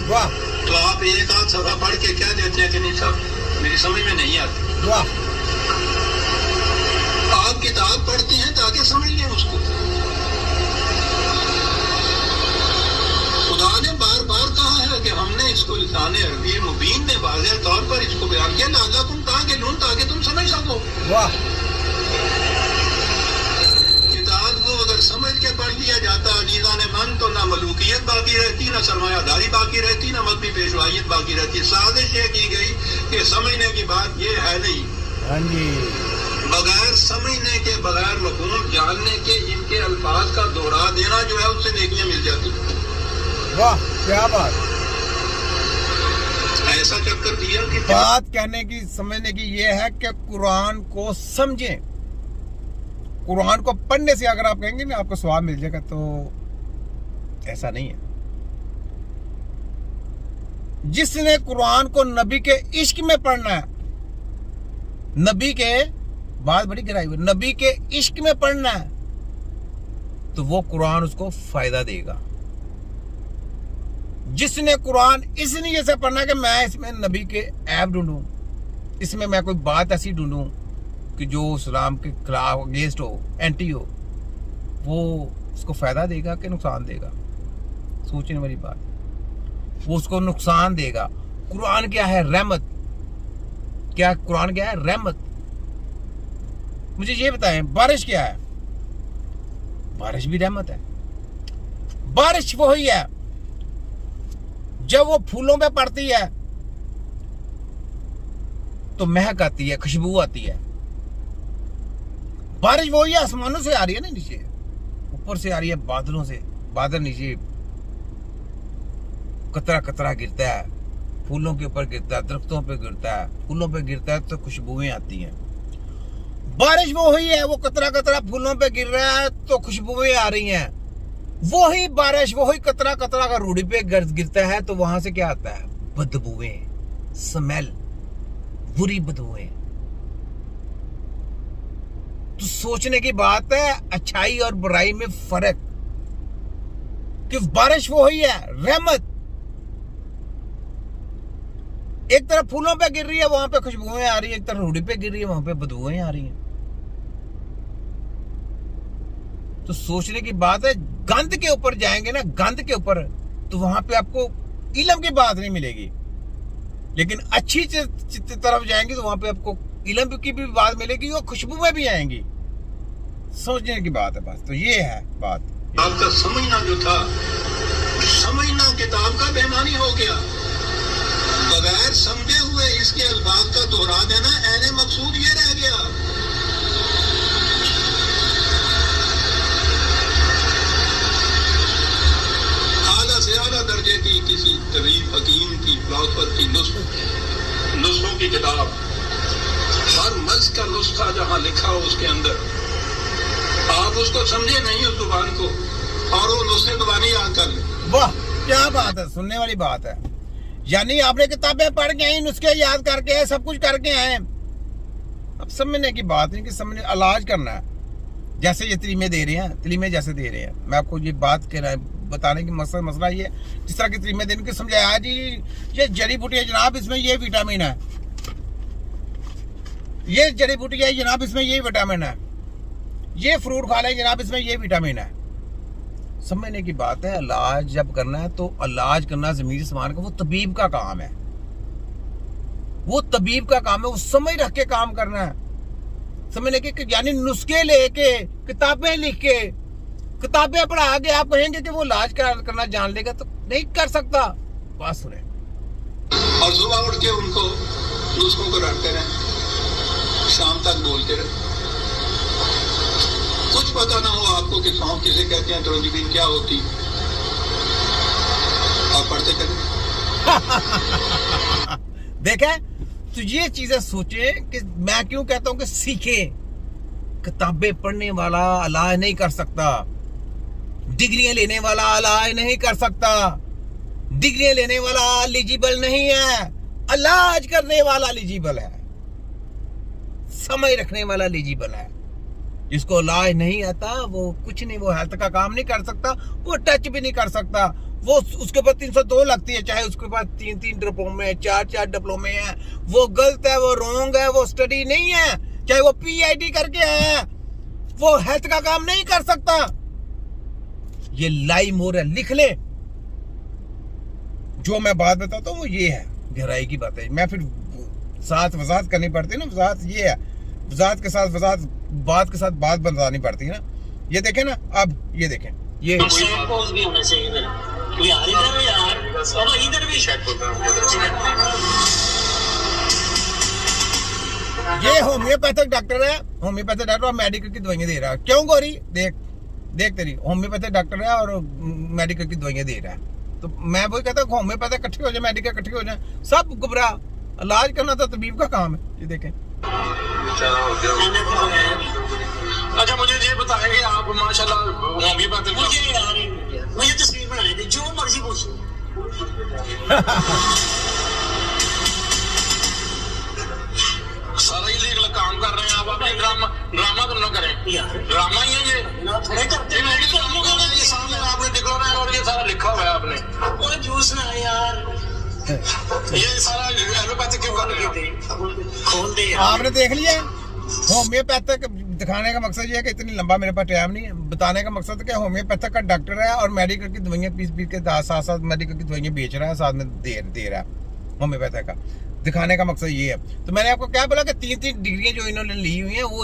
वाह तो आप एक आध सभा पढ़ के कह देते हैं कि नहीं साहब मेरी समझ में नहीं आती। वाह आप किताब पढ़ते हैं ताकि समझ लें उसको। खुदा ने बार बार कहा है कि हमने इसको लिसाने अरबी मुबीन में वाज़ेह तौर पर इसको बयान किया लअल्लकुम ताक़िलून, ताकि तुम समझ सको। वाह किताब को अगर समझ के पढ़ लिया जाता अजीज़ा ने मन, तो ना मलूकियत बाकी रहती, ना सरमायादारी बाकी रहती, ना मजहबी पेशवाइयत बाकी रहती। साजिश ये की गई कि समझने की बात ये है नहीं। हाँ जी, बगैर समझने के, बगैर मफ़हूम जानने के इनके अल्फाज का दोहरा देना जो है उससे नेकियां मिल जाती। वाह क्या बात। ऐसा चक्कर दिया कि बात कहने की समझने की ये है कि कुरान को समझें। कुरान को पढ़ने से अगर आप कहेंगे ना आपको स्वाब मिल जाएगा, तो ऐसा नहीं है। जिसने कुरान को नबी के इश्क में पढ़ना है, नबी के बात बड़ी गहराई हुई, नबी के इश्क में पढ़ना है, तो वो कुरान उसको फायदा देगा। जिसने कुरान इस नीयत से पढ़ना है कि मैं इसमें नबी के ऐब ढूंढूं, इसमें मैं कोई बात ऐसी ढूंढूं कि जो इस्लाम के खिलाफ अगेंस्ट हो, एंटी हो, वो उसको फायदा देगा कि नुकसान देगा? सोचने वाली बात। वो उसको नुकसान देगा। कुरान क्या है? रहमत। क्या कुरान क्या है? रहमत। मुझे ये बताएं, बारिश क्या है? बारिश भी रहमत है। बारिश वही है जब वो फूलों पे पड़ती है तो महक आती है, खुशबू आती है। बारिश वही है, आसमानों से आ रही है ना, नीचे ऊपर से आ रही है, बादलों से। बादल नीचे कतरा कतरा गिरता है, फूलों के ऊपर गिरता है, दरख्तों पे गिरता है, फूलों पे गिरता है तो खुशबुएं आती हैं। बारिश वो ही है, वो कतरा कतरा फूलों पे गिर रहा है तो खुशबुएं आ रही हैं। वही बारिश, वही कतरा कतरा का रूढ़ी पे गिरता है तो वहां से क्या आता है? बदबुएं, स्मेल, बुरी बदबुएं। तो सोचने की बात है अच्छाई और बुराई में फर्क। कि बारिश वही है, रहमत। एक तरफ फूलों पे गिर रही है, वहां पे खुशबुएं आ रही है, एक तरफ रूढ़ी पे गिर रही है, वहां पे बदबुएं आ रही हैं। तो सोचने की बात है। गंद के ऊपर जाएंगे ना, गंद के ऊपर, तो वहां पे आपको इल्म की बात नहीं मिलेगी। लेकिन अच्छी तरफ जाएंगे तो वहां पे आपको इल्म की भी बात मिलेगी और खुशबुएं भी आएंगी। सोचने की बात है बस। तो ये है बात। आपका समझना जो था, समझना किताब का बेईमानी हो गया। बगैर समझे हुए इसके अल्फाज का दोहरा देना ऐने मकसूद ये रह गया। आला से आला दर्जे की किसी तबीब, हकीम की, फिलोसफर की नुस्खों की किताब, हर मर्ज का नुस्खा जहां लिखा हो उसके अंदर आप उसको समझे नहीं उस जुबान को, और वो नुस्खे जुबानी याद कर ले। वाह क्या बात है, सुनने वाली बात है। यानी आपने किताबें पढ़ के आई, नुस्खे याद करके आए, सब कुछ करके आए। अब समझने की बात नहीं कि समझने, इलाज करना है। जैसे ये तलीमे दे रहे हैं, तलीमे जैसे दे रहे हैं, मैं आपको ये बात कह रहा है, बताने की मसला ये, जिस तरह की तलीमे देने की समझाया जी, ये जड़ी बूटी है जनाब, इसमें ये विटामिन है, ये जड़ी बूटी है जनाब, इसमें ये विटामिन है, ये फ्रूट खा लें जनाब, इसमें ये विटामिन है। समझने की बात है। इलाज जब करना है तो इलाज करना ज़मीरी समान का वो तबीब का काम है। वो तबीब का काम है, वो समझ रख के काम करना है। समझने के यानी नुस्खे लेके, किताबें लिख के, किताबें पढ़ा के आप कहेंगे कि वो इलाज करना जान लेगा, तो नहीं कर सकता। बात सुने। और सुबह उठ के उनको नुस्खों को रटते रहे, शाम तक बोलते रहे। कुछ पता ना हो आपको कि सौंफ किसे कहते हैं, तरंजीबीन क्या होती, और पढ़ते चले। देखे तो ये चीजें सोचे कि मैं क्यों कहता हूं कि सीखे। किताबें पढ़ने वाला इलाज नहीं कर सकता, डिग्रियां लेने वाला इलाज नहीं कर सकता, डिग्रियां लेने वाला एलिजिबल नहीं है, इलाज करने वाला एलिजिबल है, समझ रखने वाला एलिजिबल है। जिसको इलाज नहीं आता वो कुछ नहीं, वो हेल्थ का काम नहीं कर सकता, वो टच भी नहीं कर सकता, वो उसके पास 302 लगती है, चाहे उसके पास 3 डिप्लोमे है, 4 डिप्लोमे है, वो गलत है, वो रॉन्ग है, वो स्टडी नहीं है। चाहे वो PhD करके आया है, वो हेल्थ का काम नहीं कर सकता। ये लाई मोर है, लिख ले। जो मैं बात बताता हूँ वो ये है, गहराई की बात है। मैं फिर साथ वजाहत करनी पड़ती है ना, वजाहत ये है, वजाहत के साथ वजाहत, बात के साथ बात बतानी पड़ती है ना। ये देखें ना, अब ये देखें, ये पोज भी होना चाहिए यार, इधर भी ये होम्योपैथिक डॉक्टर है, होम्योपैथिक डॉक्टर और मेडिकल की दवाइयां दे रहा है। क्यों गोरी? देख देख तेरी होम्योपैथिक डॉक्टर है और मेडिकल की दवाइयां दे रहा है। तो मैं वही कहता हूँ होम्योपैथिक इकट्ठे हो जाए, मेडिकल इकट्ठे हो जाए, सब गुमराह। इलाज करना तो तबीब का काम है। ये देखें। अच्छा मुझे ये बताएंगे आप माशाल्लाह होम्योपैथिक मुझे तस्वीर बनाने दे, जो मर्जी पूछो। सारा इलीगल काम कर रहे हैं आप, अपने ड्रामा तो न करें यार, ड्रामा ही है ये। थोड़े करते हैं, ये सामने आपने डिक्लेयर है और ये सारा लिखा हुआ है आपने। कोई जूस ना यार, ये सारा एलोपैथिक क्यों कर रहे हैं? खोल दे यार। आपने देख लिया। होम्योपैथिक दिखाने का मकसद ये है कि इतनी लंबा मेरे पास टाइम नहीं है। बताने का मकसद कि होम्योपैथिक का डॉक्टर है और मेडिकल की दवाइयां पीस के साथ साथ मेडिकल की दवाइयां बेच रहा है, साथ में दे रहा है होम्योपैथिक का। दिखाने का मकसद ये है। तो मैंने आपको क्या बोला कि 3 डिग्रियां जो इन्होंने ली हुई हैं वो